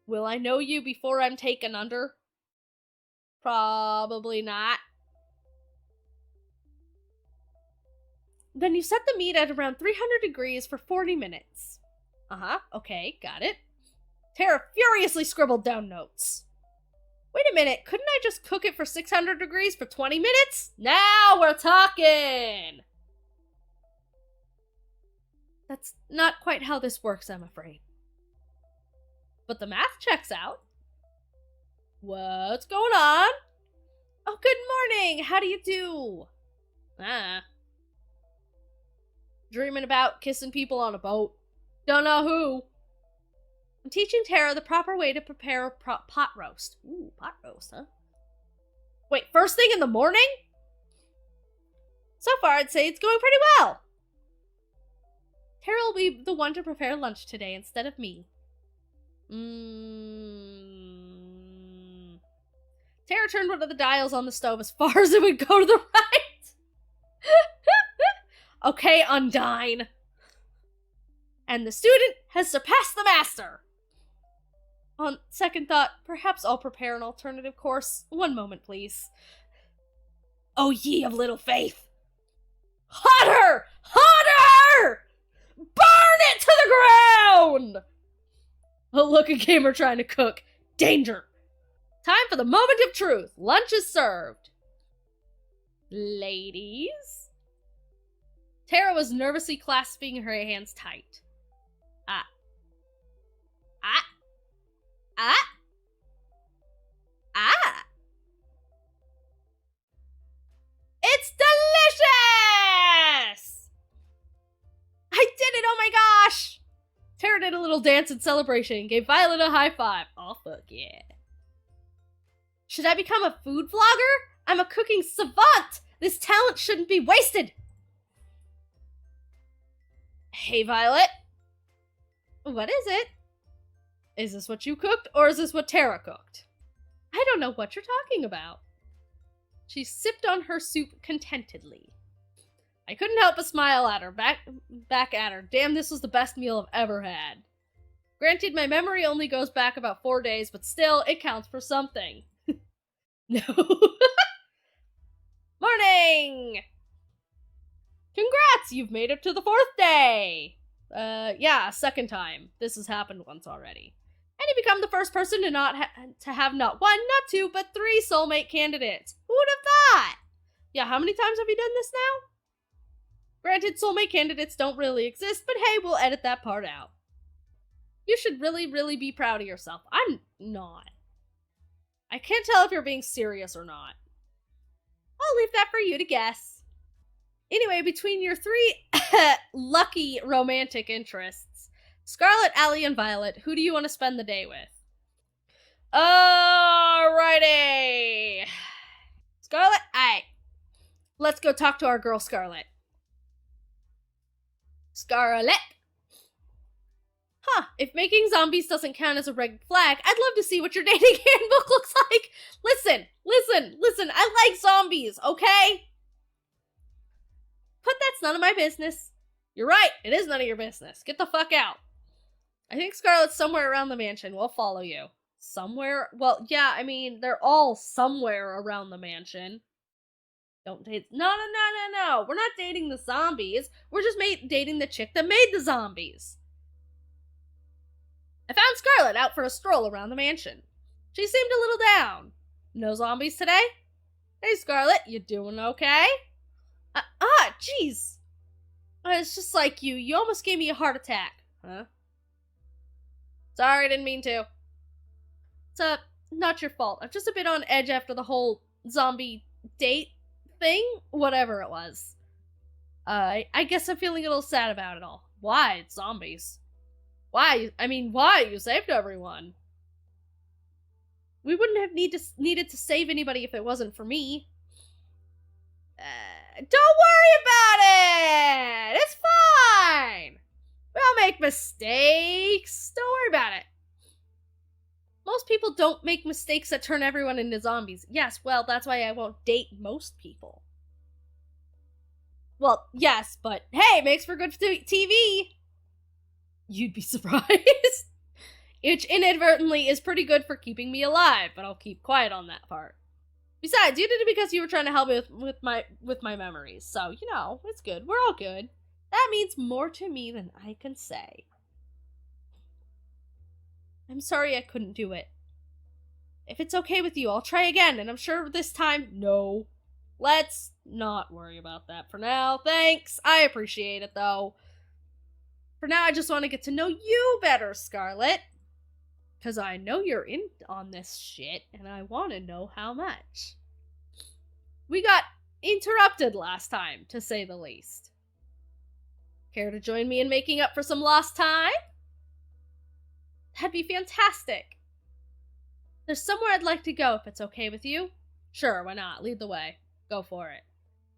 Will I know you before I'm taken under? Probably not. Then you set the meat at around 300 degrees for 40 minutes. Okay, got it. Tara furiously scribbled down notes. Wait a minute, couldn't I just cook it for 600 degrees for 20 minutes? Now we're talking! That's not quite how this works, I'm afraid. But the math checks out. What's going on? Oh, good morning! How do you do? Dreaming about kissing people on a boat. Don't know who. I'm teaching Tara the proper way to prepare a pot roast. Ooh, pot roast, huh? Wait, first thing in the morning? So far, I'd say it's going pretty well. Tara will be the one to prepare lunch today instead of me. Tara turned one of the dials on the stove as far as it would go to the right. Okay, Undine. And the student has surpassed the master. On second thought, perhaps I'll prepare an alternative course. One moment, please. Oh, ye of little faith. Hotter! Hotter! Burn it to the ground! Oh, look, a gamer trying to cook. Danger. Time for the moment of truth. Lunch is served. Ladies? Tara was nervously clasping her hands tight. It's delicious! I did it, oh my gosh! Tara did a little dance in celebration and gave Violet a high five. Oh, fuck yeah. Should I become a food vlogger? I'm a cooking savant! This talent shouldn't be wasted! Hey, Violet. What is it? Is this what you cooked, or is this what Tara cooked? I don't know what you're talking about. She sipped on her soup contentedly. I couldn't help but smile at her, back at her. Damn, this was the best meal I've ever had. Granted, my memory only goes back about 4 days, but still, it counts for something. No. Morning! Congrats! You've made it to the 4th day! Yeah, second time. This has happened once already. And you become the first person to have not 1, not 2, but 3 soulmate candidates. Who would have thought? Yeah, how many times have you done this now? Granted, soulmate candidates don't really exist, but hey, we'll edit that part out. You should really, really be proud of yourself. I'm not. I can't tell if you're being serious or not. I'll leave that for you to guess. Anyway, between your 3 lucky romantic interests, Scarlet, Allie, and Violet, who do you want to spend the day with? Alrighty. Scarlet, aight. Let's go talk to our girl Scarlet. Scarlet. Huh, if making zombies doesn't count as a red flag, I'd love to see what your dating handbook looks like. Listen, I like zombies, okay? But that's none of my business. You're right, it is none of your business. Get the fuck out. I think Scarlet's somewhere around the mansion. We'll follow you. Somewhere? Well, yeah, I mean, they're all somewhere around the mansion. Don't date. No. We're not dating the zombies. We're just dating the chick that made the zombies. I found Scarlet out for a stroll around the mansion. She seemed a little down. No zombies today? Hey, Scarlet, you doing okay? Jeez. It's just like you. You almost gave me a heart attack. Huh? Sorry, I didn't mean to. It's not your fault. I'm just a bit on edge after the whole zombie date thing. Whatever it was. I guess I'm feeling a little sad about it all. Why? It's zombies. Why? I mean, why? You saved everyone. We wouldn't have needed to save anybody if it wasn't for me. Don't worry about it! It's fine! We all make mistakes. Don't worry about it. Most people don't make mistakes that turn everyone into zombies. Yes, well, that's why I won't date most people. Well, yes, but hey, makes for good TV. You'd be surprised. which inadvertently is pretty good for keeping me alive, but I'll keep quiet on that part. Besides, you did it because you were trying to help me with my memories, so, you know, it's good. We're all good. That means more to me than I can say. I'm sorry I couldn't do it. If it's okay with you, I'll try again, and I'm sure this time, no. Let's not worry about that for now. Thanks. I appreciate it, though. For now, I just want to get to know you better, Scarlet. Because I know you're in on this shit, and I want to know how much. We got interrupted last time, to say the least. Care to join me in making up for some lost time? That'd be fantastic. There's somewhere I'd like to go, if it's okay with you. Sure, why not? Lead the way. Go for it.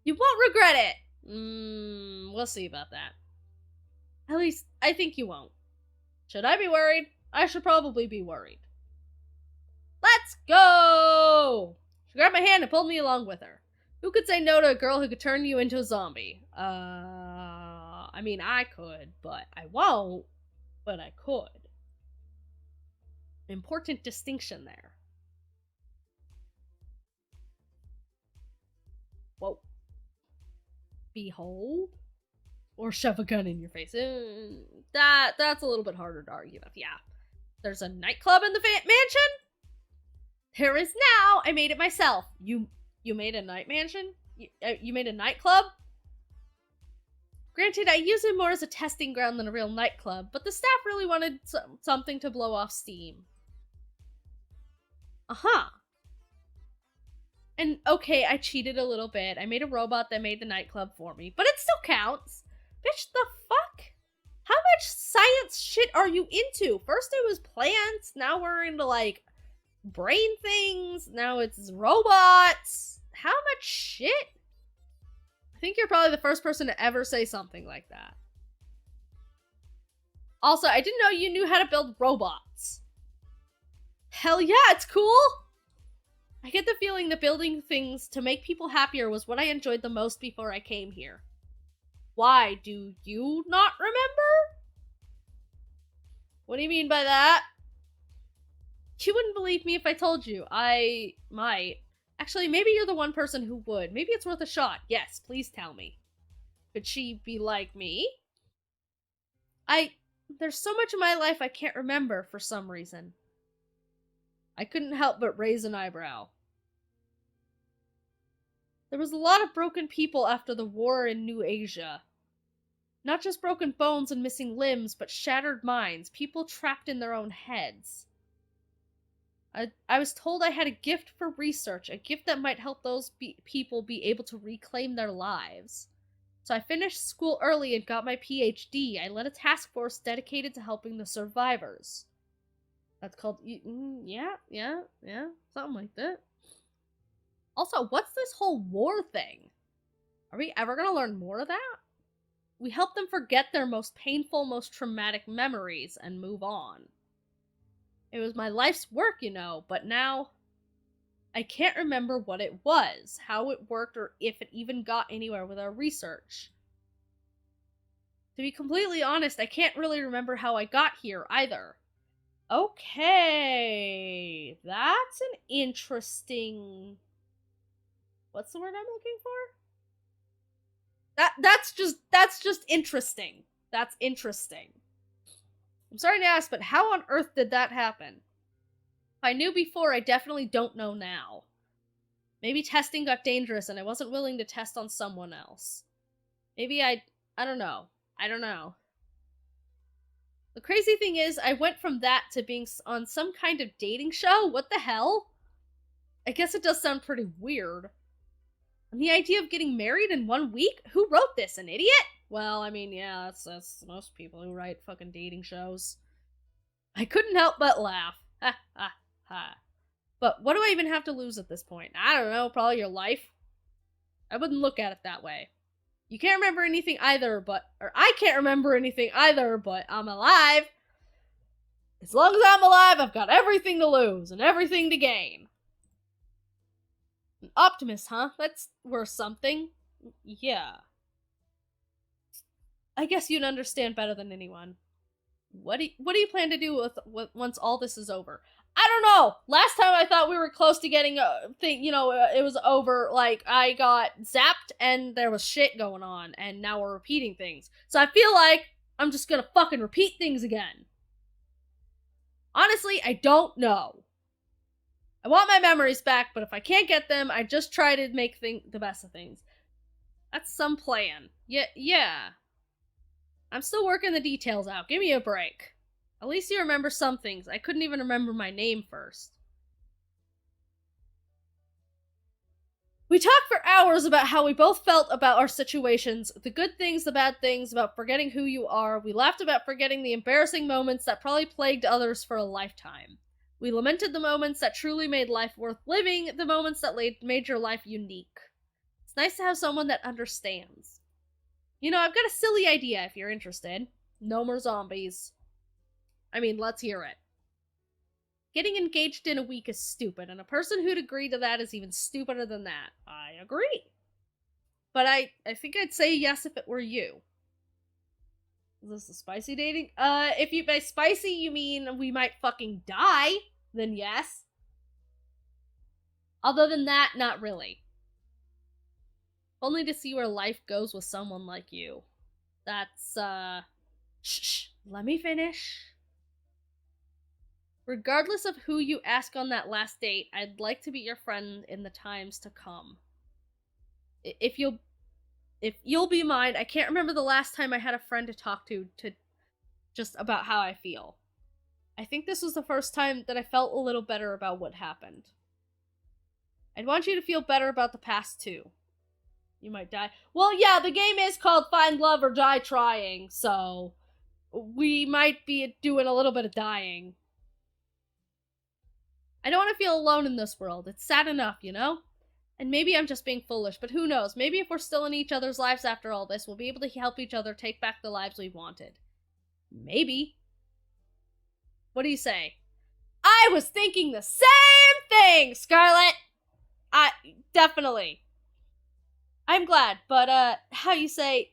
You won't regret it! We'll see about that. At least, I think you won't. Should I be worried? I should probably be worried. Let's go! She grabbed my hand and pulled me along with her. Who could say no to a girl who could turn you into a zombie? I mean, I could, but I won't. But I could. Important distinction there. Whoa. Behold? Or shove a gun in your face. That's a little bit harder to argue with, yeah. There's a nightclub in the mansion? There is now! I made it myself. You made a night mansion? You made a nightclub? Granted, I use it more as a testing ground than a real nightclub, but the staff really wanted something to blow off steam. Uh-huh. And okay, I cheated a little bit. I made a robot that made the nightclub for me, but it still counts. Bitch, the fuck? How much science shit are you into? First it was plants, now we're into, like, brain things, now it's robots. How much shit? I think you're probably the first person to ever say something like that. Also, I didn't know you knew how to build robots. Hell yeah, it's cool! I get the feeling that building things to make people happier was what I enjoyed the most before I came here. Why, do you not remember? What do you mean by that? You wouldn't believe me if I told you. I might. Actually, maybe you're the one person who would. Maybe it's worth a shot. Yes, please tell me. Could she be like me? There's so much in my life I can't remember for some reason. I couldn't help but raise an eyebrow. There was a lot of broken people after the war in New Asia. Not just broken bones and missing limbs, but shattered minds, people trapped in their own heads. I was told I had a gift for research, a gift that might help those people be able to reclaim their lives. So I finished school early and got my PhD. I led a task force dedicated to helping the survivors. That's called, yeah, something like that. Also, what's this whole war thing? Are we ever gonna learn more of that? We help them forget their most painful, most traumatic memories and move on. It was my life's work, you know, but now I can't remember what it was, how it worked, or if it even got anywhere with our research. To be completely honest, I can't really remember how I got here either. Okay, that's an interesting... What's the word I'm looking for? That's just interesting. That's interesting. I'm sorry to ask, but how on earth did that happen? If I knew before, I definitely don't know now. Maybe testing got dangerous and I wasn't willing to test on someone else. Maybe I don't know. I don't know. The crazy thing is, I went from that to being on some kind of dating show? What the hell? I guess it does sound pretty weird. And the idea of getting married in 1 week? Who wrote this, an idiot? Well, I mean, yeah, that's most people who write fucking dating shows. I couldn't help but laugh. Ha ha ha. But what do I even have to lose at this point? I don't know, probably your life? I wouldn't look at it that way. You can't remember anything either, or I can't remember anything either, but I'm alive. As long as I'm alive, I've got everything to lose and everything to gain. An optimist, huh? That's worth something. Yeah. I guess you'd understand better than anyone. What do you plan to do with once all this is over? I don't know. Last time I thought we were close to getting it was over. Like, I got zapped and there was shit going on, and now we're repeating things. So I feel like I'm just gonna fucking repeat things again. Honestly, I don't know. I want my memories back, but if I can't get them, I just try to make the best of things. That's some plan. Yeah. I'm still working the details out. Give me a break. At least you remember some things. I couldn't even remember my name first. We talked for hours about how we both felt about our situations, the good things, the bad things, about forgetting who you are. We laughed about forgetting the embarrassing moments that probably plagued others for a lifetime. We lamented the moments that truly made life worth living, the moments that made your life unique. It's nice to have someone that understands. You know, I've got a silly idea if you're interested. No more zombies. I mean, let's hear it. Getting engaged in a week is stupid, and a person who'd agree to that is even stupider than that. I agree. But I think I'd say yes if it were you. Is this a spicy dating? If you by spicy you mean we might fucking die, then yes. Other than that, not really. Only to see where life goes with someone like you. That's, shh, let me finish. Regardless of who you ask on that last date, I'd like to be your friend in the times to come. If you'll be mine, I can't remember the last time I had a friend to talk to just about how I feel. I think this was the first time that I felt a little better about what happened. I'd want you to feel better about the past too. You might die. Well, yeah, the game is called Find Love or Die Trying, so we might be doing a little bit of dying. I don't want to feel alone in this world. It's sad enough, you know? And maybe I'm just being foolish, but who knows? Maybe if we're still in each other's lives after all this, we'll be able to help each other take back the lives we've wanted. Maybe. What do you say? I was thinking the same thing, Scarlett! Definitely. I'm glad, but, how you say,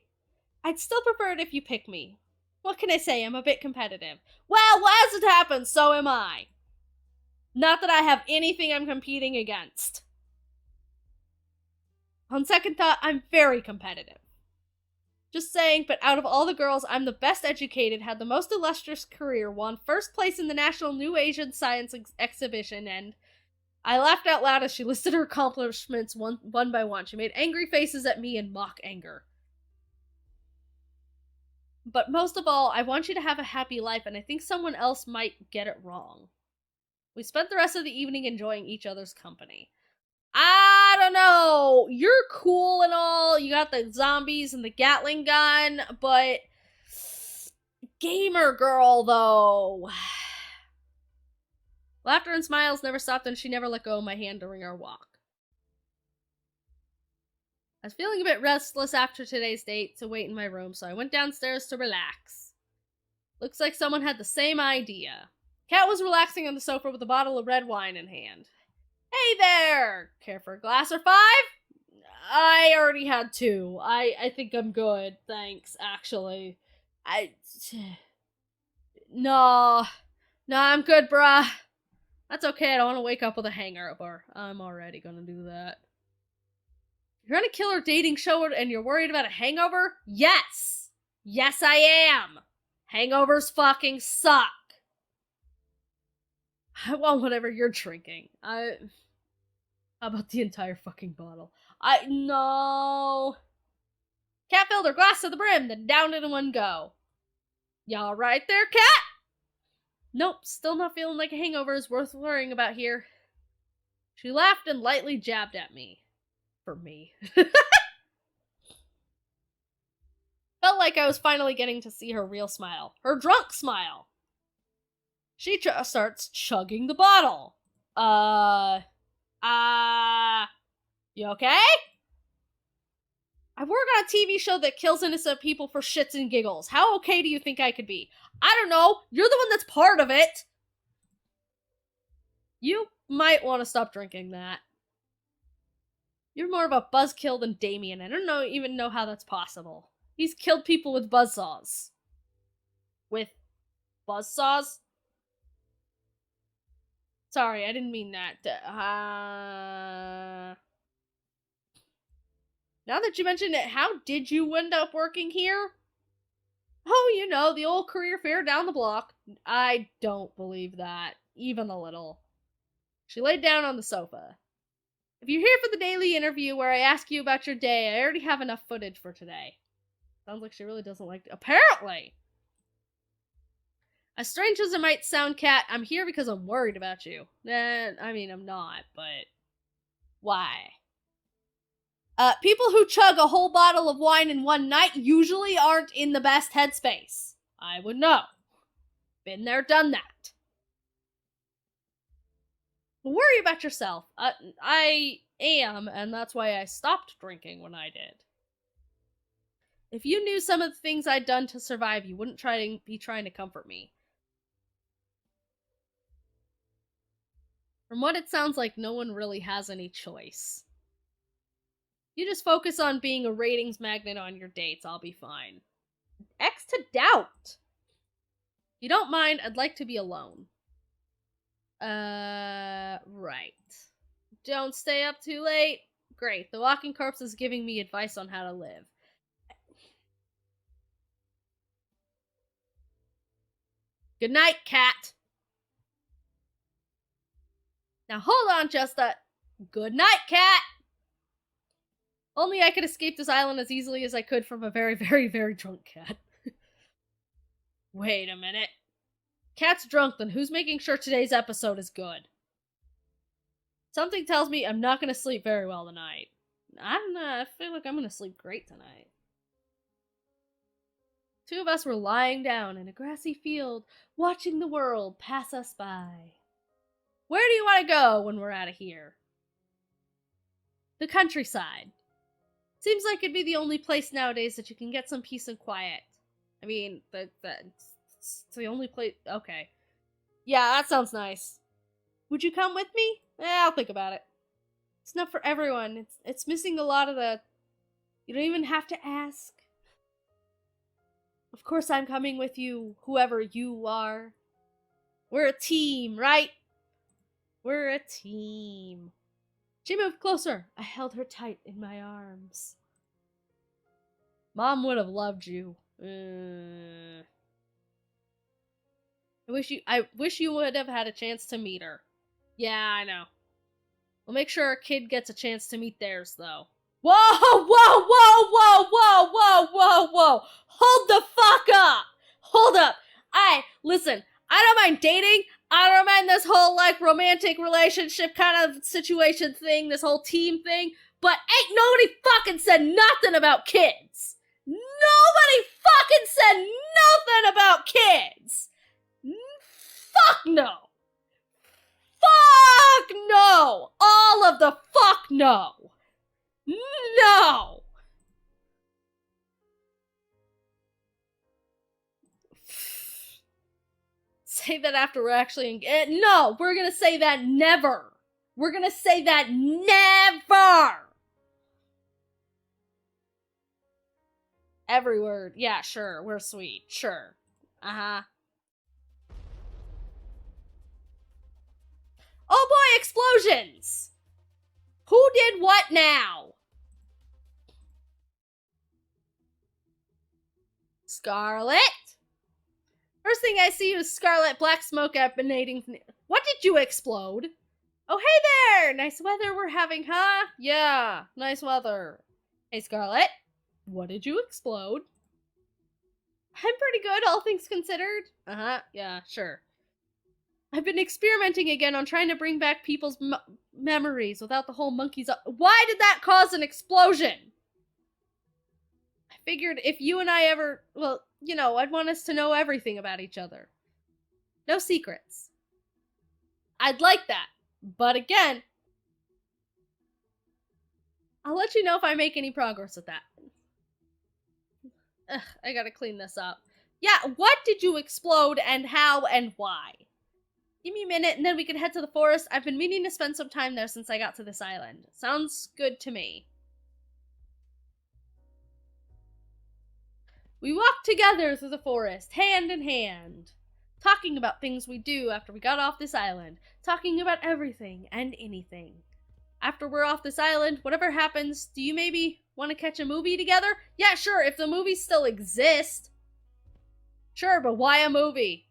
I'd still prefer it if you pick me. What can I say? I'm a bit competitive. Well, as it happens, so am I. Not that I have anything I'm competing against. On second thought, I'm very competitive. Just saying, but out of all the girls, I'm the best educated, had the most illustrious career, won first place in the National New Asian Science Exhibition, and I laughed out loud as she listed her accomplishments one by one. She made angry faces at me in mock anger. But most of all, I want you to have a happy life, and I think someone else might get it wrong. We spent the rest of the evening enjoying each other's company. I don't know. You're cool and all. You got the zombies and the Gatling gun, but gamer girl, though. Laughter and smiles never stopped, and she never let go of my hand during our walk. I was feeling a bit restless after today's date to wait in my room, so I went downstairs to relax. Looks like someone had the same idea. Kat was relaxing on the sofa with a bottle of red wine in hand. Hey there! Care for a glass or 5? I already had 2. I think I'm good, thanks, actually. No, I'm good, bruh. That's okay, I don't want to wake up with a hangover. I'm already gonna do that. You're on a killer dating show and you're worried about a hangover? Yes! Yes, I am! Hangovers fucking suck! I want whatever you're drinking. How about the entire fucking bottle? No. Cat filled her glass to the brim, then downed it in one go. Y'all right there, Cat? Nope, still not feeling like a hangover is worth worrying about here. She laughed and lightly jabbed at me. For me. Felt like I was finally getting to see her real smile. Her drunk smile. She starts chugging the bottle. You okay? I work on a TV show that kills innocent people for shits and giggles. How okay do you think I could be? I don't know. You're the one that's part of it. You might want to stop drinking that. You're more of a buzzkill than Damien. I don't even know how that's possible. He's killed people with buzzsaws. With Buzzsaws? Sorry, I didn't mean that. Now that you mention it, how did you end up working here? Oh, you know, the old career fair down the block. I don't believe that, even a little. She laid down on the sofa. If you're here for the daily interview where I ask you about your day, I already have enough footage for today. Sounds like she really doesn't like it. Apparently! As strange as it might sound, Kat, I'm here because I'm worried about you. I mean, I'm not, but... why? People who chug a whole bottle of wine in one night usually aren't in the best headspace. I would know. Been there, done that. Worry about yourself. I am, and that's why I stopped drinking when I did. If you knew some of the things I'd done to survive, you wouldn't be trying to comfort me. From what it sounds like, no one really has any choice. You just focus on being a ratings magnet on your dates, I'll be fine. X to doubt! If you don't mind, I'd like to be alone. Right. Don't stay up too late. Great, the walking corpse is giving me advice on how to live. Good night, cat. Now hold on, just a... Good night, cat! Only I could escape this island as easily as I could from a very, very, very drunk cat. Wait a minute. Cat's drunk, then who's making sure today's episode is good? Something tells me I'm not gonna sleep very well tonight. I don't know, I feel like I'm gonna sleep great tonight. Two of us were lying down in a grassy field, watching the world pass us by. Where do you want to go when we're out of here? The countryside. Seems like it'd be the only place nowadays that you can get some peace and quiet. I mean, it's the only place... Okay. Yeah, that sounds nice. Would you come with me? I'll think about it. It's not for everyone. It's missing a lot of the... You don't even have to ask. Of course I'm coming with you, whoever you are. We're a team, right? We're a team. She moved closer. I held her tight in my arms. Mom would have loved you. I wish you would have had a chance to meet her. Yeah, I know. We'll make sure our kid gets a chance to meet theirs, though. Whoa, whoa, whoa, whoa, whoa, whoa, whoa, whoa! Hold the fuck up! Hold up! Listen, I don't mind dating. I don't mind this whole, like, romantic relationship kind of situation thing, this whole team thing, but ain't nobody fucking said nothing about kids! Nobody fucking said nothing about kids! Fuck no! Fuck no! All of the fuck no! No! Say that after we're actually no, we're gonna say that never. We're gonna say that never. Every word. Yeah, sure. We're sweet. Sure. Uh-huh. Oh boy, explosions! Who did what now? Scarlet? First thing I see is Scarlet, black smoke emanating from... What did you explode? Oh, hey there! Nice weather we're having, huh? Yeah, nice weather. Hey, Scarlet. What did you explode? I'm pretty good, all things considered. Uh-huh, yeah, sure. I've been experimenting again on trying to bring back people's memories without the whole monkeys up. Why did that cause an explosion? I figured if you and I ever... Well, you know, I'd want us to know everything about each other. No secrets. I'd like that. But again, I'll let you know if I make any progress with that. Ugh, I gotta clean this up. Yeah, what did you explode and how and why? Give me a minute and then we can head to the forest. I've been meaning to spend some time there since I got to this island. Sounds good to me. We walked together through the forest, hand in hand. talking about things we do after we got off this island, talking about everything and anything. After we're off this island, whatever happens, do you maybe want to catch a movie together? Yeah, sure, if the movies still exist. Sure, but why a movie?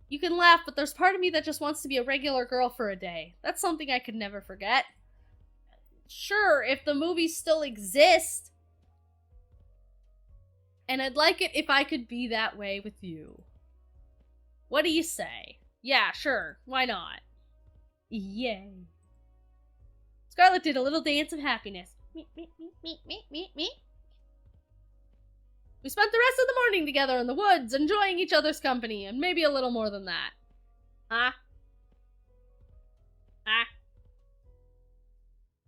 You can laugh, but there's part of me that just wants to be a regular girl for a day. That's something I could never forget. Sure, if the movies still exist. And I'd like it if I could be that way with you. What do you say? Yeah, sure, why not? Yay. Scarlet did a little dance of happiness. Me. We spent the rest of the morning together in the woods, enjoying each other's company, and maybe a little more than that.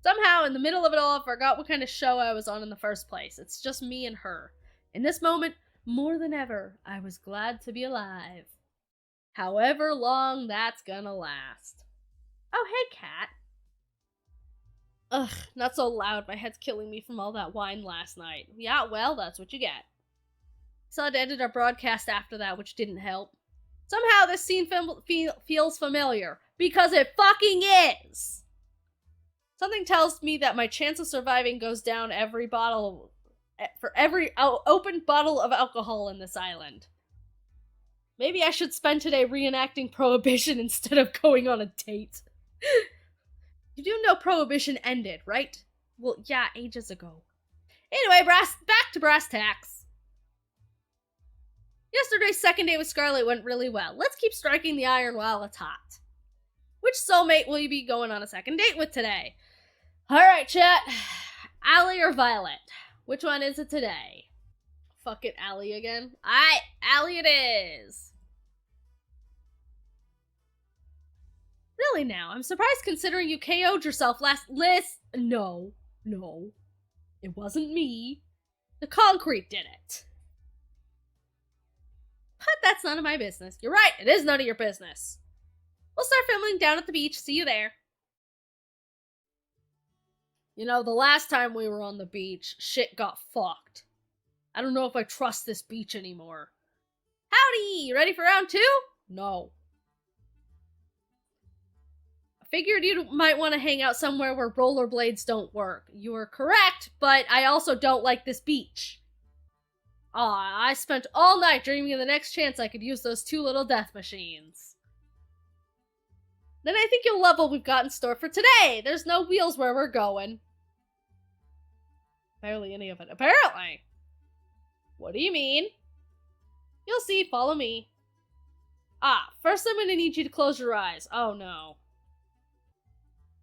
Somehow, in the middle of it all, I forgot what kind of show I was on in the first place. It's just me and her. In this moment, more than ever, I was glad to be alive. However long that's gonna last. Oh, hey, cat. Ugh, not so loud. My head's killing me from all that wine last night. Yeah, well, that's what you get. So it ended our broadcast after that, which didn't help. Somehow this scene feels familiar. Because it fucking is! Something tells me that my chance of surviving goes down for every open bottle of alcohol in this island. Maybe I should spend today reenacting Prohibition instead of going on a date. You do know Prohibition ended, right? Well, yeah, ages ago. Anyway, back to brass tacks. Yesterday's second date with Scarlet went really well. Let's keep striking the iron while it's hot. Which soulmate will you be going on a second date with today? Alright, chat. Allie or Violet? Which one is it today? Fuck it, Allie again. Alright, Allie it is. Really now, I'm surprised considering you KO'd yourself last No. It wasn't me. The concrete did it. But that's none of my business. You're right, it is none of your business. We'll start filming down at the beach. See you there. You know, the last time we were on the beach, shit got fucked. I don't know if I trust this beach anymore. Howdy! You ready for round 2? No. I figured you might want to hang out somewhere where rollerblades don't work. You are correct, but I also don't like this beach. I spent all night dreaming of the next chance I could use those 2 little death machines. Then I think you'll love what we've got in store for today. There's no wheels where we're going. Barely any of it. Apparently. What do you mean? You'll see. Follow me. First I'm gonna need you to close your eyes. Oh no.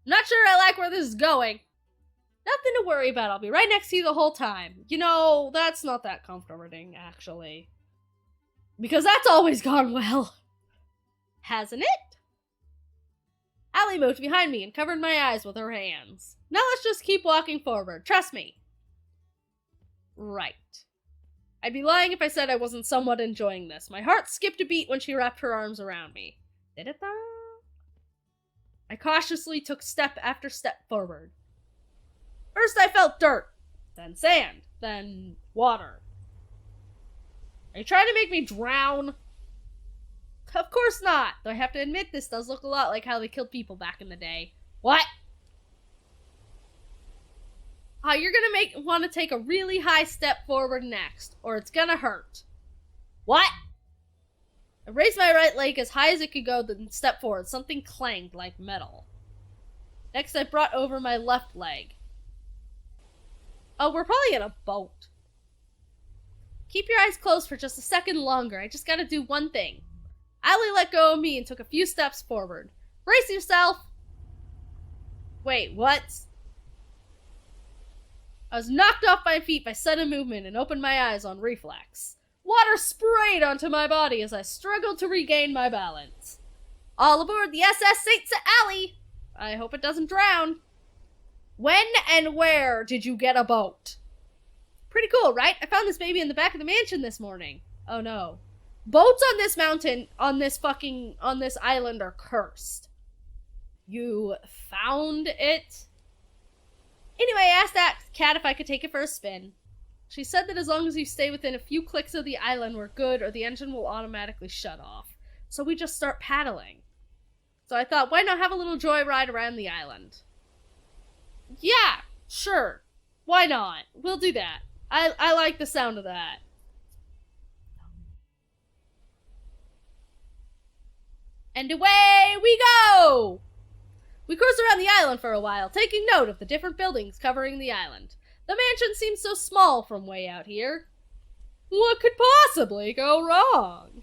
I'm not sure I like where this is going. Nothing to worry about. I'll be right next to you the whole time. You know, that's not that comforting, actually. Because that's always gone well. Hasn't it? Allie moved behind me and covered my eyes with her hands. Now let's just keep walking forward. Trust me. Right. I'd be lying if I said I wasn't somewhat enjoying this. My heart skipped a beat when she wrapped her arms around me. Did it though? I cautiously took step after step forward. First I felt dirt, then sand, then water. Are you trying to make me drown? Of course not, though I have to admit this does look a lot like how they killed people back in the day. What? You're gonna want to take a really high step forward next, or it's gonna hurt. What? I raised my right leg as high as it could go, then stepped forward. Something clanged like metal. Next I brought over my left leg. Oh, we're probably in a boat. Keep your eyes closed for just a second longer. I just gotta do one thing. Allie let go of me and took a few steps forward. Brace yourself! Wait, what? I was knocked off my feet by sudden movement and opened my eyes on reflex. Water sprayed onto my body as I struggled to regain my balance. All aboard the SS St. Allie! I hope it doesn't drown. When and where did you get a boat? Pretty cool, right? I found this baby in the back of the mansion this morning. Oh no. Boats on this mountain, on this island are cursed. You found it? Anyway, I asked that cat if I could take it for a spin. She said that as long as you stay within a few clicks of the island, we're good, or the engine will automatically shut off. So we just start paddling. So I thought, why not have a little joyride around the island? Yeah, sure. Why not? We'll do that. I like the sound of that. And away we go! We cruised around the island for a while, taking note of the different buildings covering the island. The mansion seems so small from way out here. What could possibly go wrong?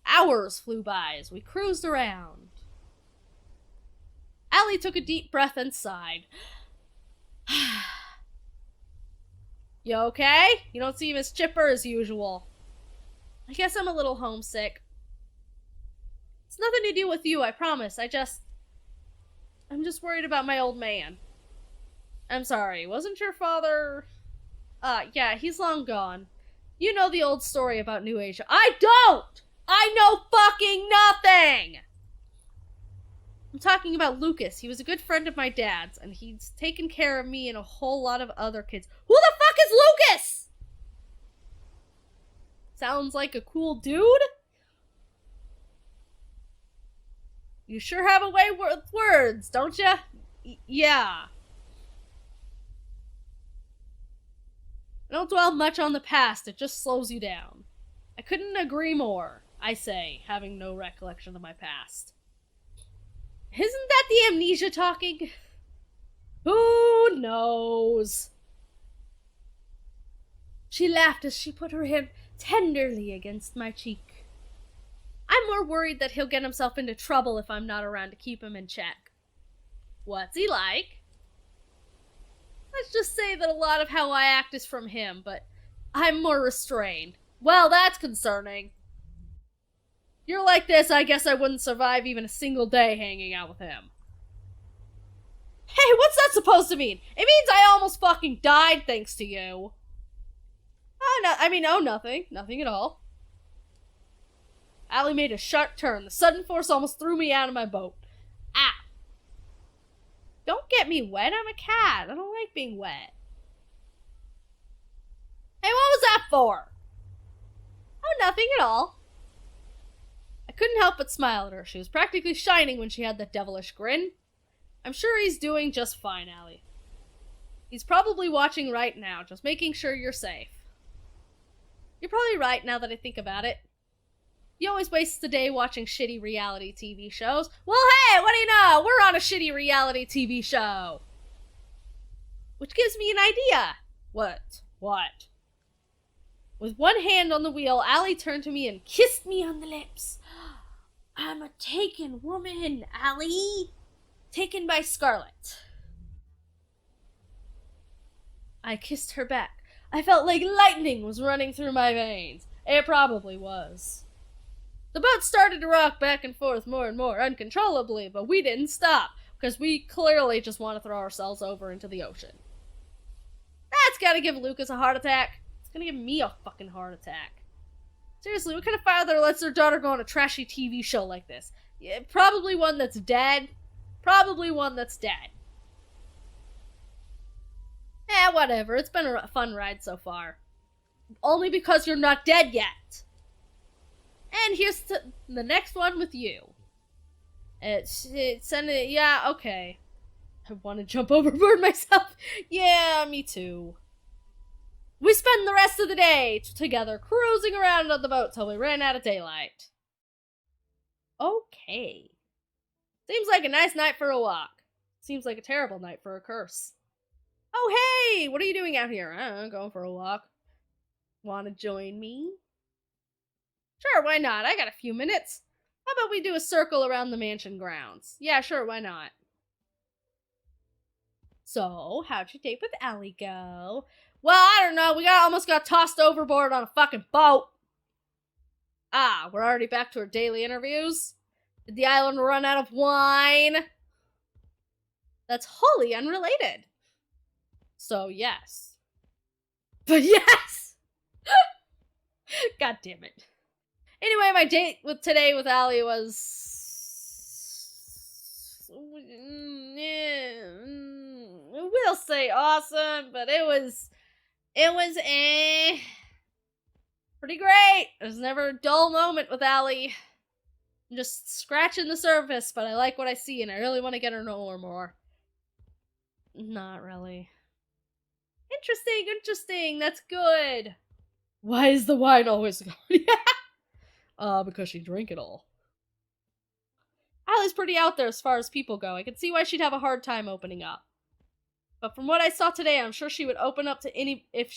Hours flew by as we cruised around. Allie took a deep breath and sighed. You okay? You don't seem as chipper as usual. I guess I'm a little homesick. It's nothing to do with you, I promise. I'm just worried about my old man. I'm sorry, wasn't your father... yeah, he's long gone. You know the old story about New Asia. I don't! I know fucking nothing! I'm talking about Lucas. He was a good friend of my dad's, and he's taken care of me and a whole lot of other kids. Who the fuck is Lucas? Sounds like a cool dude? You sure have a way with words, don't ya? Yeah. Don't dwell much on the past, it just slows you down. I couldn't agree more, I say, having no recollection of my past. Isn't that the amnesia talking? Who knows? She laughed as she put her hand tenderly against my cheek. I'm more worried that he'll get himself into trouble if I'm not around to keep him in check. What's he like? Let's just say that a lot of how I act is from him, but I'm more restrained. Well, that's concerning. You're like this, I guess I wouldn't survive even a single day hanging out with him. Hey, what's that supposed to mean? It means I almost fucking died thanks to you. Oh, nothing. Nothing at all. Allie made a sharp turn. The sudden force almost threw me out of my boat. Ah. Don't get me wet, I'm a cat. I don't like being wet. Hey, what was that for? Oh, nothing at all. I couldn't help but smile at her. She was practically shining when she had that devilish grin. I'm sure he's doing just fine, Allie. He's probably watching right now, just making sure you're safe. You're probably right now that I think about it. He always wastes the day watching shitty reality TV shows. Well, hey, what do you know? We're on a shitty reality TV show. Which gives me an idea. What? With one hand on the wheel, Allie turned to me and kissed me on the lips. I'm a taken woman, Allie. Taken by Scarlet. I kissed her back. I felt like lightning was running through my veins. It probably was. The boat started to rock back and forth more and more uncontrollably, but we didn't stop, because we clearly just want to throw ourselves over into the ocean. That's gotta give Lucas a heart attack. It's gonna give me a fucking heart attack. Seriously, what kind of father lets their daughter go on a trashy TV show like this? Yeah, probably one that's dead. Whatever. It's been a fun ride so far. Only because you're not dead yet. And here's the next one with you. Yeah, okay. I want to jump overboard myself. Yeah, me too. We spend the rest of the day together cruising around on the boat till we ran out of daylight. Okay. Seems like a nice night for a walk. Seems like a terrible night for a curse. Oh, hey! What are you doing out here? I don't know, going for a walk. Want to join me? Sure, why not? I got a few minutes. How about we do a circle around the mansion grounds? Yeah, sure, why not? So, how'd your date with Allie go? Well, I don't know. We almost got tossed overboard on a fucking boat. Ah, we're already back to our daily interviews? Did the island run out of wine? That's wholly unrelated. So, yes. But yes! God damn it. Anyway, my date today with Allie was... we'll say awesome, but it was It was pretty great. There's never a dull moment with Allie. I'm just scratching the surface, but I like what I see and I really want to get her to know her more. Not really. Interesting. That's good. Why is the wine always gone? Because she drank it all. Allie's pretty out there as far as people go. I can see why she'd have a hard time opening up. But from what I saw today, I'm sure she would open up to if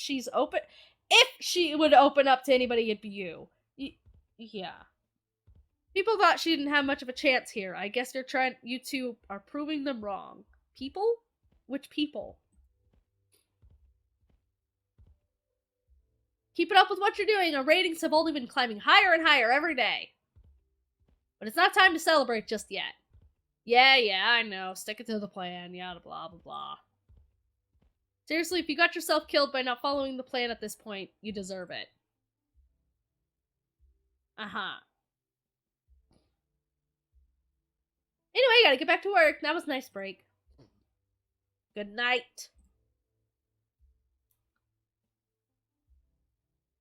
she would open up to anybody, it'd be you. Yeah. People thought she didn't have much of a chance here. I guess you two are proving them wrong. People? Which people? Keep it up with what you're doing. Our ratings have only been climbing higher and higher every day. But it's not time to celebrate just yet. Yeah, I know. Stick it to the plan. Yada blah blah blah. Seriously, if you got yourself killed by not following the plan at this point, you deserve it. Anyway, gotta get back to work. That was a nice break. Good night.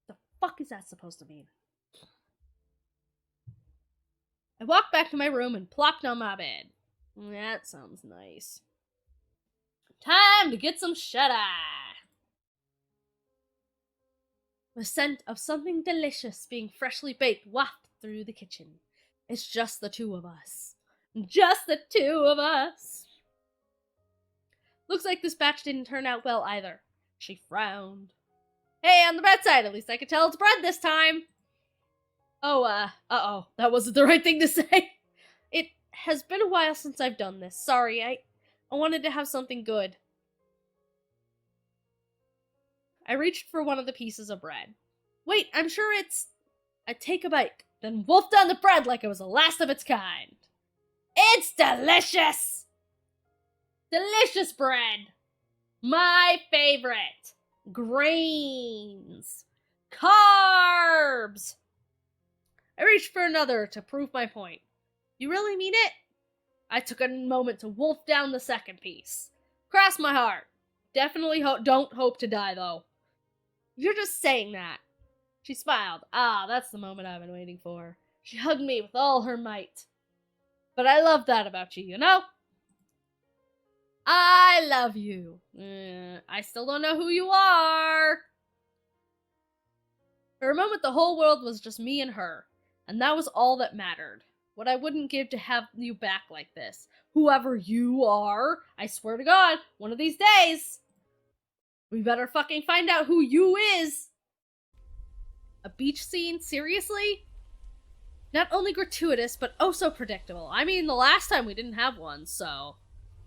The fuck is that supposed to mean? I walked back to my room and plopped on my bed. That sounds nice. Time to get some shut-eye. The scent of something delicious being freshly baked wafted through the kitchen. It's just the two of us. Just the two of us. Looks like this batch didn't turn out well either. She frowned. Hey, on the bright side, at least I could tell it's bread this time. Uh-oh. That wasn't the right thing to say. It has been a while since I've done this. Sorry, I wanted to have something good. I reached for one of the pieces of bread. Wait, I'm sure it's... I take a bite, then wolfed down the bread like it was the last of its kind. It's delicious! Delicious bread! My favorite! Grains! Carbs! I reached for another to prove my point. You really mean it? I took a moment to wolf down the second piece. Cross my heart. Definitely don't hope to die, though. You're just saying that. She smiled. That's the moment I've been waiting for. She hugged me with all her might. But I love that about you, you know? I love you. I still don't know who you are. For a moment, the whole world was just me and her. And that was all that mattered. What I wouldn't give to have you back like this. Whoever you are, I swear to God, one of these days, we better fucking find out who you is. A beach scene? Seriously? Not only gratuitous, but oh so predictable. I mean, the last time we didn't have one, so...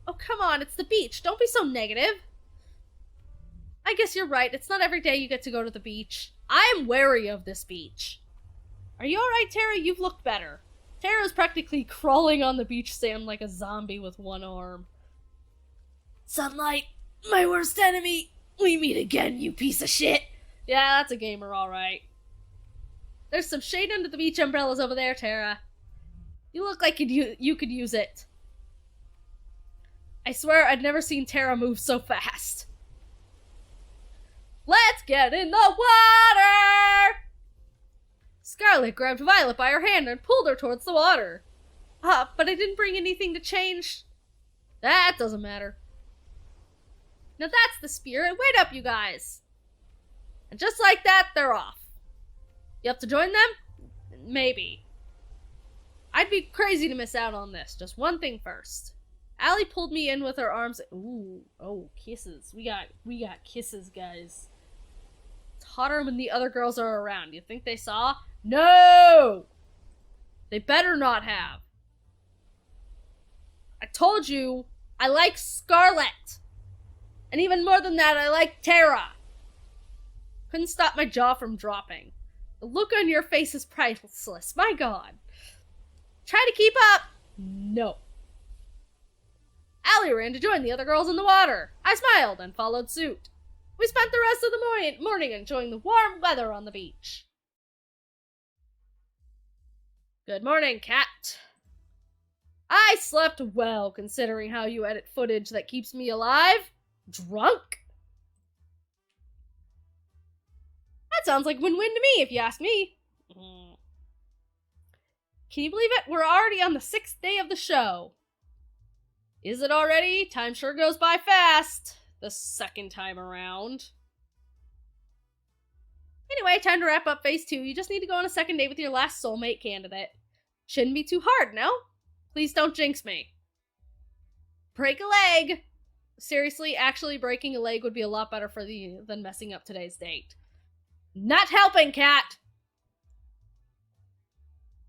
Oh, come on, it's the beach. Don't be so negative. I guess you're right. It's not every day you get to go to the beach. I'm wary of this beach. Are you alright, Tara? You've looked better. Tara's practically crawling on the beach sand like a zombie with one arm. Sunlight, my worst enemy. We meet again, you piece of shit. Yeah, that's a gamer, alright. There's some shade under the beach umbrellas over there, Tara. You look like you could use it. I swear I'd never seen Tara move so fast. Let's get in the water! Scarlet grabbed Violet by her hand and pulled her towards the water. But I didn't bring anything to change. That doesn't matter. Now that's the spirit. Wait up, you guys. And just like that, they're off. You have to join them? Maybe. I'd be crazy to miss out on this. Just one thing first. Allie pulled me in with her arms. Ooh, oh, kisses. We got kisses, guys. It's hotter when the other girls are around. You think they saw? No! They better not have. I told you, I like Scarlet. And even more than that, I like Tara. Couldn't stop my jaw from dropping. The look on your face is priceless. My God. Try to keep up. No. Allie ran to join the other girls in the water. I smiled and followed suit. We spent the rest of the morning enjoying the warm weather on the beach. Good morning, Cat. I slept well, considering how you edit footage that keeps me alive. Drunk? That sounds like win-win to me, if you ask me. Can you believe it? We're already on the 6th day of the show. Is it already? Time sure goes by fast. The second time around. Anyway, time to wrap up phase 2. You just need to go on a second date with your last soulmate candidate. Shouldn't be too hard, no? Please don't jinx me. Break a leg. Seriously, actually breaking a leg would be a lot better for you than messing up today's date. Not helping, Cat!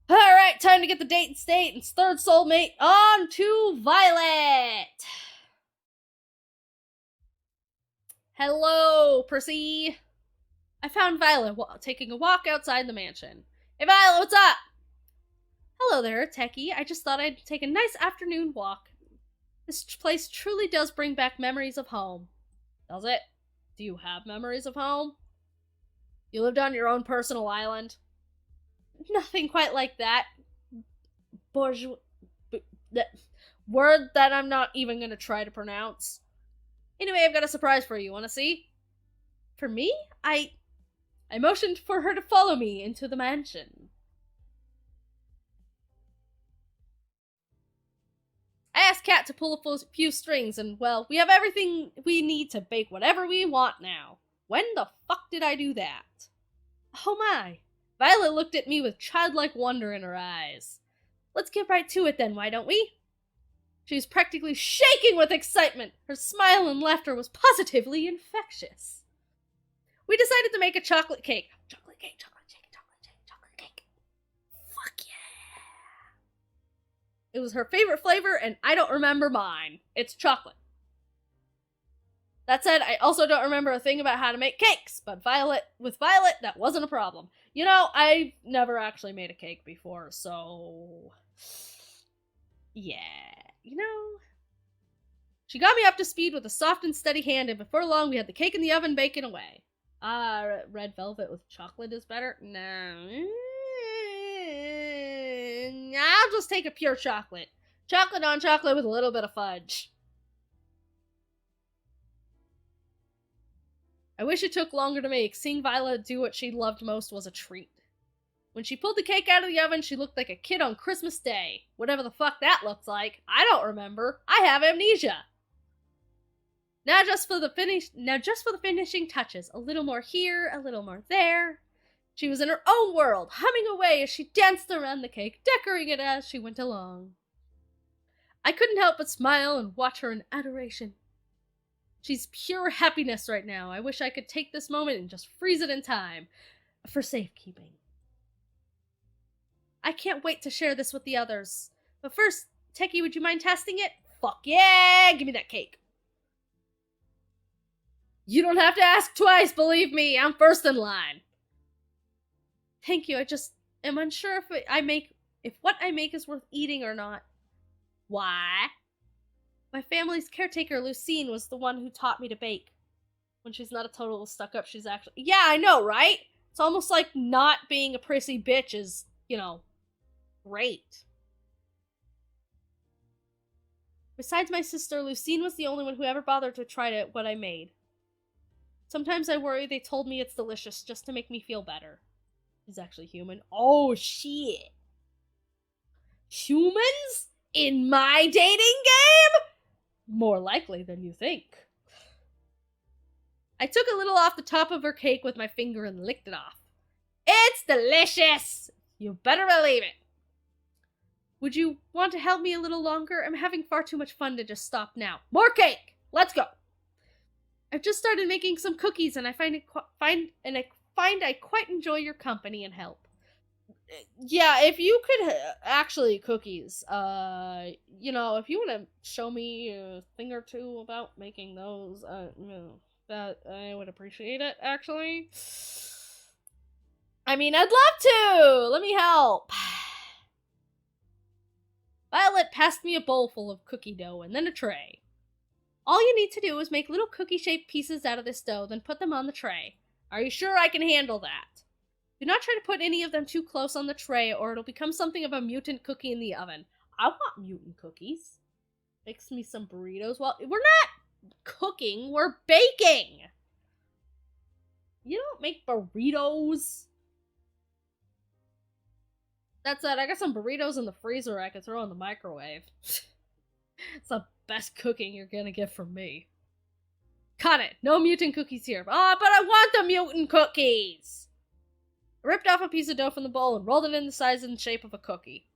Alright, time to get the date and state and third soulmate on to Violet! Hello, Prissy. I found Violet taking a walk outside the mansion. Hey, Violet, what's up? Hello there, Techie. I just thought I'd take a nice afternoon walk. This place truly does bring back memories of home. Does it? Do you have memories of home? You lived on your own personal island? Nothing quite like that. Bourgeois... word that I'm not even gonna try to pronounce. Anyway, I've got a surprise for you. Wanna see? For me? I motioned for her to follow me into the mansion. I asked Kat to pull a few strings, and, well, we have everything we need to bake whatever we want now. When the fuck did I do that? Oh my. Violet looked at me with childlike wonder in her eyes. Let's get right to it then, why don't we? She was practically shaking with excitement. Her smile and laughter was positively infectious. We decided to make a chocolate cake. Chocolate cake, chocolate cake, chocolate cake, chocolate cake. Fuck yeah. It was her favorite flavor, and I don't remember mine. It's chocolate. That said, I also don't remember a thing about how to make cakes, but with Violet, that wasn't a problem. You know, I've never actually made a cake before, so... yeah, you know... She got me up to speed with a soft and steady hand, and before long we had the cake in the oven baking away. Red velvet with chocolate is better? No. I'll just take a pure chocolate. Chocolate on chocolate with a little bit of fudge. I wish it took longer to make. Seeing Violet do what she loved most was a treat. When she pulled the cake out of the oven, she looked like a kid on Christmas Day. Whatever the fuck that looks like. I don't remember. I have amnesia. Now just for the finishing touches. A little more here, a little more there. She was in her own world, humming away as she danced around the cake, decorating it as she went along. I couldn't help but smile and watch her in adoration. She's pure happiness right now. I wish I could take this moment and just freeze it in time. For safekeeping. I can't wait to share this with the others. But first, Techie, would you mind testing it? Fuck yeah! Give me that cake. You don't have to ask twice, believe me. I'm first in line. Thank you. I just am unsure if what I make is worth eating or not. Why? My family's caretaker, Lucine, was the one who taught me to bake. When she's not a total stuck-up, she's actually... Yeah, I know, right? It's almost like not being a prissy bitch is, you know, great. Besides my sister, Lucine was the only one who ever bothered to try what I made. Sometimes I worry they told me it's delicious just to make me feel better. She's actually human. Oh, shit. Humans? In my dating game? More likely than you think. I took a little off the top of her cake with my finger and licked it off. It's delicious! You better believe it. Would you want to help me a little longer? I'm having far too much fun to just stop now. More cake! Let's go! I've just started making some cookies and I find I quite enjoy your company and help. Yeah, if you could actually cookies, you know, if you want to show me a thing or two about making those, you know, that I would appreciate it, actually. I mean, I'd love to! Let me help. Violet passed me a bowl full of cookie dough and then a tray. All you need to do is make little cookie-shaped pieces out of this dough, then put them on the tray. Are you sure I can handle that? Do not try to put any of them too close on the tray, or it'll become something of a mutant cookie in the oven. I want mutant cookies. Mix me some burritos. Well, we're not cooking, we're baking! You don't make burritos? That said, I got some burritos in the freezer I could throw in the microwave. It's the best cooking you're gonna get from me. Cut it! No mutant cookies here. Ah, but I want the mutant cookies! I ripped off a piece of dough from the bowl and rolled it in the size and shape of a cookie.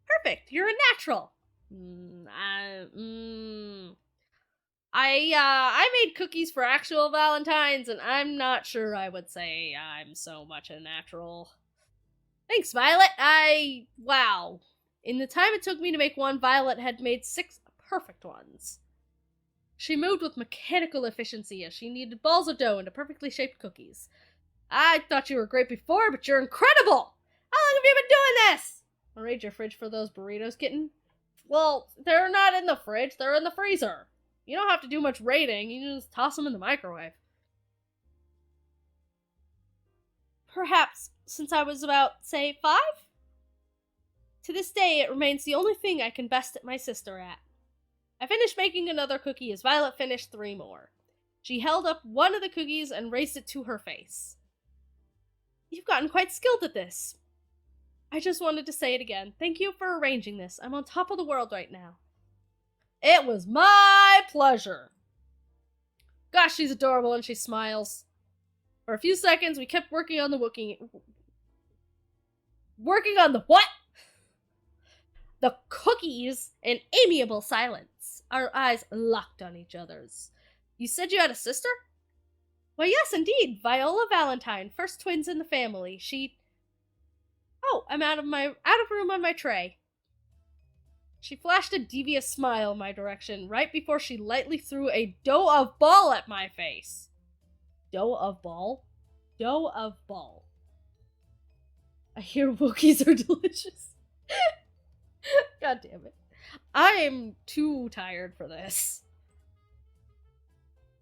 Perfect! You're a natural! I made cookies for actual Valentines, and I'm not sure I would say I'm so much a natural. Thanks, Violet. Wow. In the time it took me to make one, Violet had made 6 perfect ones. She moved with mechanical efficiency as she kneaded balls of dough into perfectly shaped cookies. I thought you were great before, but you're incredible! How long have you been doing this? I'll raid your fridge for those burritos, kitten. Well, they're not in the fridge, they're in the freezer. You don't have to do much raiding, you just toss them in the microwave. Perhaps since I was about, say, 5? To this day, it remains the only thing I can best at my sister at. I finished making another cookie as Violet finished 3 more. She held up one of the cookies and raised it to her face. You've gotten quite skilled at this. I just wanted to say it again. Thank you for arranging this. I'm on top of the world right now. It was my pleasure. Gosh, she's adorable and she smiles. For a few seconds, we kept working on the what? The cookies in amiable silence. Our eyes locked on each other's. You said you had a sister? Why, yes, indeed. Viola Valentine, first twins in the family. Oh, I'm out of room on my tray. She flashed a devious smile in my direction right before she lightly threw a dough of ball at my face. Dough of ball? Dough of ball. I hear Wookiees are delicious. God damn it. I am too tired for this.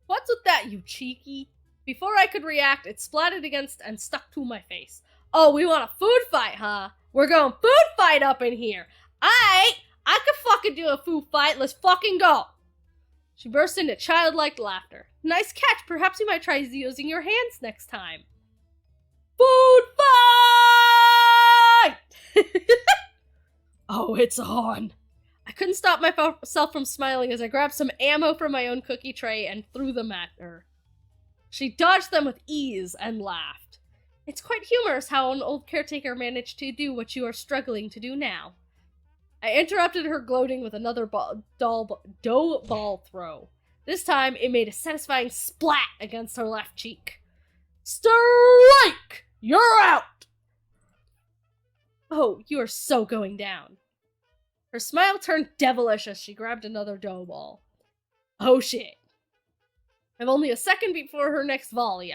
What's with that, you cheeky? Before I could react, it splattered against and stuck to my face. Oh, we want a food fight, huh? We're going food fight up in here. I could fucking do a food fight. Let's fucking go. She burst into childlike laughter. Nice catch. Perhaps you might try using your hands next time. Food fight! Oh, it's on. I couldn't stop myself from smiling as I grabbed some ammo from my own cookie tray and threw them at her. She dodged them with ease and laughed. It's quite humorous how an old caretaker managed to do what you are struggling to do now. I interrupted her gloating with another dough ball throw. This time, it made a satisfying splat against her left cheek. Strike! You're out! Oh, you are so going down. Her smile turned devilish as she grabbed another dough ball. Oh shit. I'm only a second before her next volley.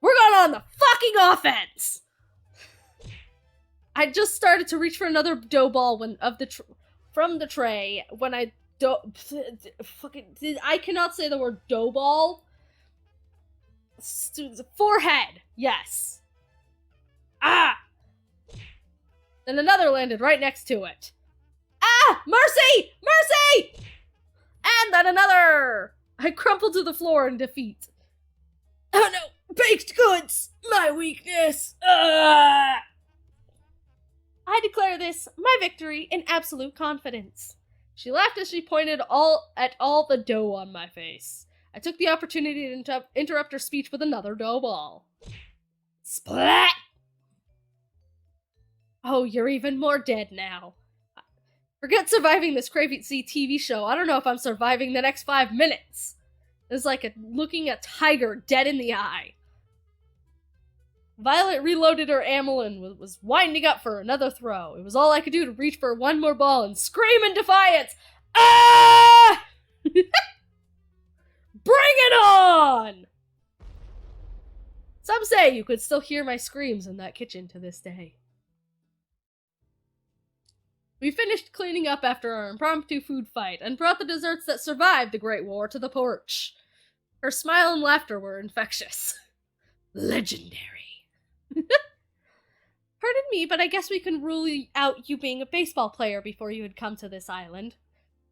We're going on the fucking offense! I just started to reach for another dough ball from the tray when I cannot say the word dough ball. Forehead, yes. Ah! Then another landed right next to it. Ah! Mercy! Mercy! And then another! I crumpled to the floor in defeat. Oh no! Baked goods! My weakness! Ah! I declare this my victory in absolute confidence. She laughed as she pointed at all the dough on my face. I took the opportunity to interrupt her speech with another dough ball. Splat! Oh, you're even more dead now. Forget surviving this crazy TV show. I don't know if I'm surviving the next 5 minutes. It's like looking a tiger dead in the eye. Violet reloaded her ammo and was winding up for another throw. It was all I could do to reach for one more ball and scream in defiance. Ah! Bring it on! Some say you could still hear my screams in that kitchen to this day. We finished cleaning up after our impromptu food fight and brought the desserts that survived the Great War to the porch. Her smile and laughter were infectious. Legendary. Pardon me, but I guess we can rule out you being a baseball player before you had come to this island.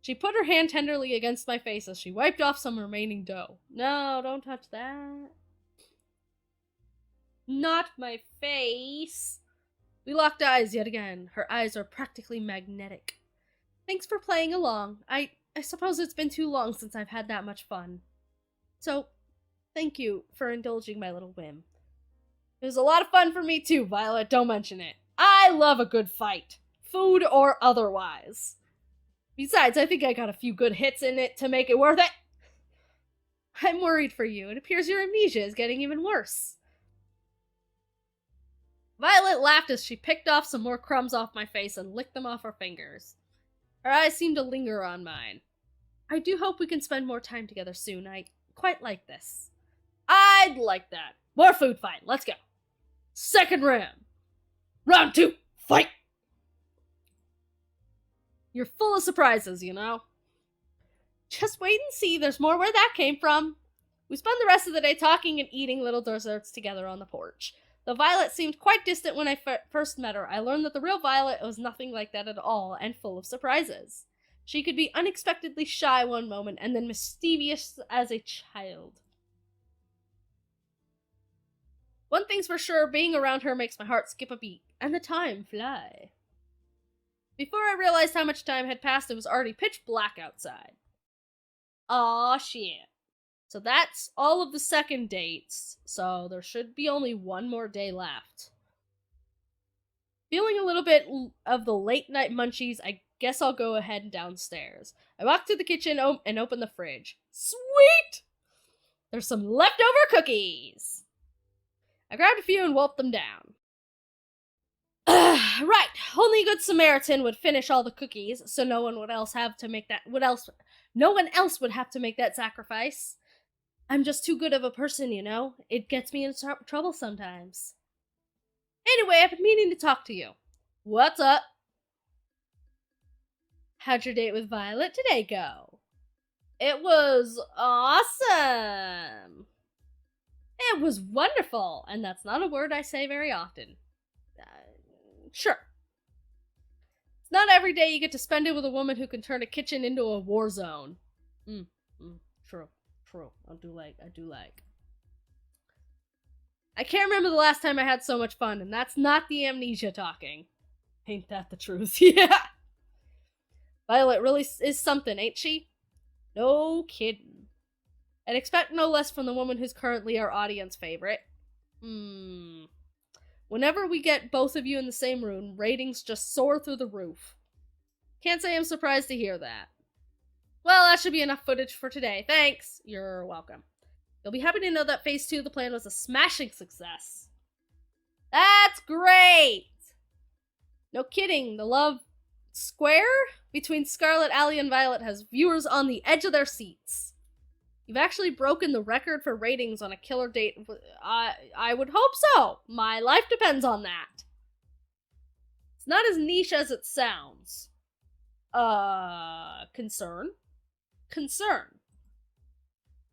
She put her hand tenderly against my face as she wiped off some remaining dough. No, don't touch that. Not my face. We locked eyes yet again. Her eyes are practically magnetic. Thanks for playing along. I suppose it's been too long since I've had that much fun. So, thank you for indulging my little whim. It was a lot of fun for me too, Violet, don't mention it. I love a good fight, food or otherwise. Besides, I think I got a few good hits in it to make it worth it. I'm worried for you. It appears your amnesia is getting even worse. Violet laughed as she picked off some more crumbs off my face and licked them off her fingers. Her eyes seemed to linger on mine. I do hope we can spend more time together soon. I quite like this. I'd like that. More food fight. Let's go. Second round. Round 2. Fight! You're full of surprises, you know. Just wait and see. There's more where that came from. We spent the rest of the day talking and eating little desserts together on the porch. Though Violet seemed quite distant when I first met her, I learned that the real Violet was nothing like that at all and full of surprises. She could be unexpectedly shy one moment and then mischievous as a child. One thing's for sure, being around her makes my heart skip a beat, and the time fly. Before I realized how much time had passed, it was already pitch black outside. Aw, shit. So that's all of the second dates, so there should be only one more day left. Feeling a little bit of the late night munchies, I guess I'll go ahead and downstairs. I walked to the kitchen and opened the fridge. Sweet! There's some leftover cookies! I grabbed a few and wolfed them down. Right, only a good Samaritan would finish all the cookies, so no one else would have to make that sacrifice. I'm just too good of a person, you know? It gets me in trouble sometimes. Anyway, I've been meaning to talk to you. What's up? How'd your date with Violet today go? It was awesome. It was wonderful, and that's not a word I say very often. Sure. It's not every day you get to spend it with a woman who can turn a kitchen into a war zone. True. I do like. I can't remember the last time I had so much fun, and that's not the amnesia talking. Ain't that the truth? Yeah. Violet really is something, ain't she? No kidding. I'd expect no less from the woman who's currently our audience favorite. Whenever we get both of you in the same room, ratings just soar through the roof. Can't say I'm surprised to hear that. Well, that should be enough footage for today. Thanks. You're welcome. You'll be happy to know that Phase 2 of the plan was a smashing success. That's great! No kidding, the love square between Scarlet, Allie, and Violet has viewers on the edge of their seats. You've actually broken the record for ratings on a killer date. I would hope so. My life depends on that. It's not as niche as it sounds. Concern? Concern.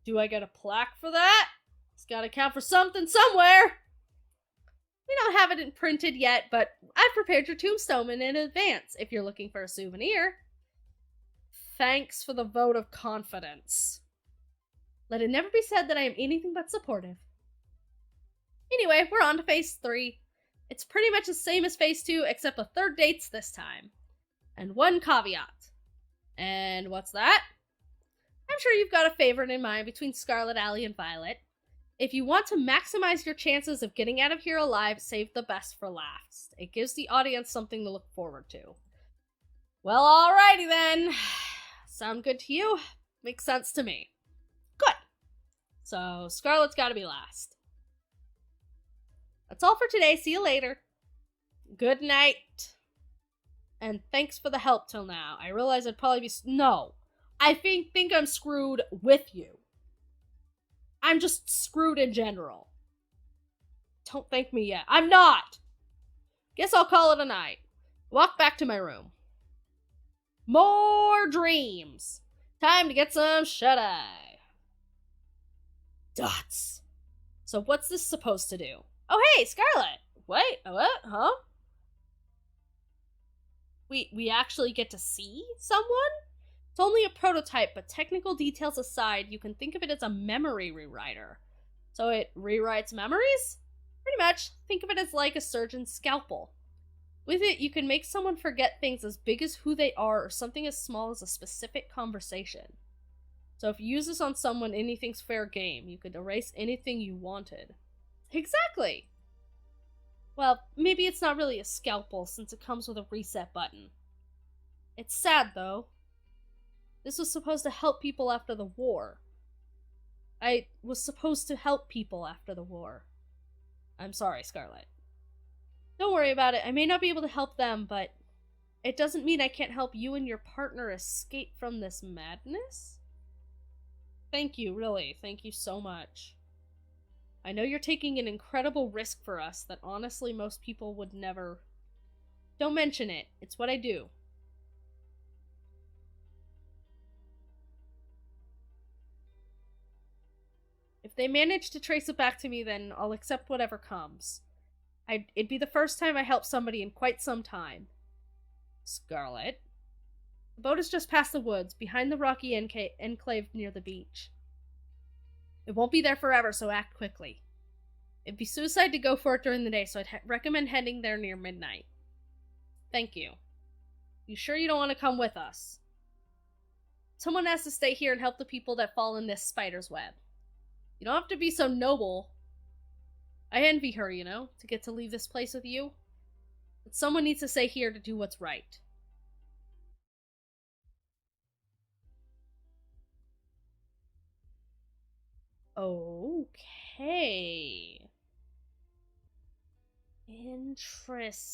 Do I get a plaque for that? It's gotta count for something somewhere. We don't have it printed yet, but I've prepared your tombstone in advance if you're looking for a souvenir. Thanks for the vote of confidence. Let it never be said that I am anything but supportive. Anyway, we're on to Phase 3. It's pretty much the same as Phase 2, except the third date's this time. And one caveat. And what's that? I'm sure you've got a favorite in mind between Scarlet, Allie, and Violet. If you want to maximize your chances of getting out of here alive, save the best for last. It gives the audience something to look forward to. Well, alrighty then. Sound good to you? Makes sense to me. Good. So, Scarlet's gotta be last. That's all for today. See you later. Good night. And thanks for the help till now. I realize I'd probably be... No. I think I'm screwed with you. I'm just screwed in general. Don't thank me yet. I'm not! Guess I'll call it a night. Walk back to my room. More dreams. Time to get some shut-eye. Dots. So what's this supposed to do? Oh, hey, Scarlet! Wait, what? Huh? We actually get to see someone? It's only a prototype, but technical details aside, you can think of it as a memory rewriter. So it rewrites memories? Pretty much, think of it as like a surgeon's scalpel. With it, you can make someone forget things as big as who they are or something as small as a specific conversation. So if you use this on someone, anything's fair game. You could erase anything you wanted. Exactly! Well, maybe it's not really a scalpel since it comes with a reset button. It's sad, though. This was supposed to help people after the war. I was supposed to help people after the war. I'm sorry, Scarlet. Don't worry about it. I may not be able to help them, but it doesn't mean I can't help you and your partner escape from this madness. Thank you, really. Thank you so much. I know you're taking an incredible risk for us that honestly most people would never... Don't mention it. It's what I do. If they manage to trace it back to me, then I'll accept whatever comes. It'd be the first time I helped somebody in quite some time. Scarlet? The boat is just past the woods, behind the rocky enclave near the beach. It won't be there forever, so act quickly. It'd be suicide to go for it during the day, so I'd recommend heading there near midnight. Thank you. You sure you don't want to come with us? Someone has to stay here and help the people that fall in this spider's web. You don't have to be so noble. I envy her, you know, to get to leave this place with you. But someone needs to stay here to do what's right. Okay. Interesting.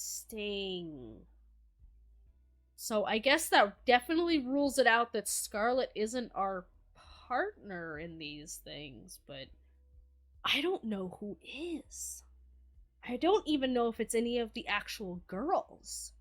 So I guess that definitely rules it out that Scarlet isn't our partner in these things, but I don't know who is. I don't even know if it's any of the actual girls.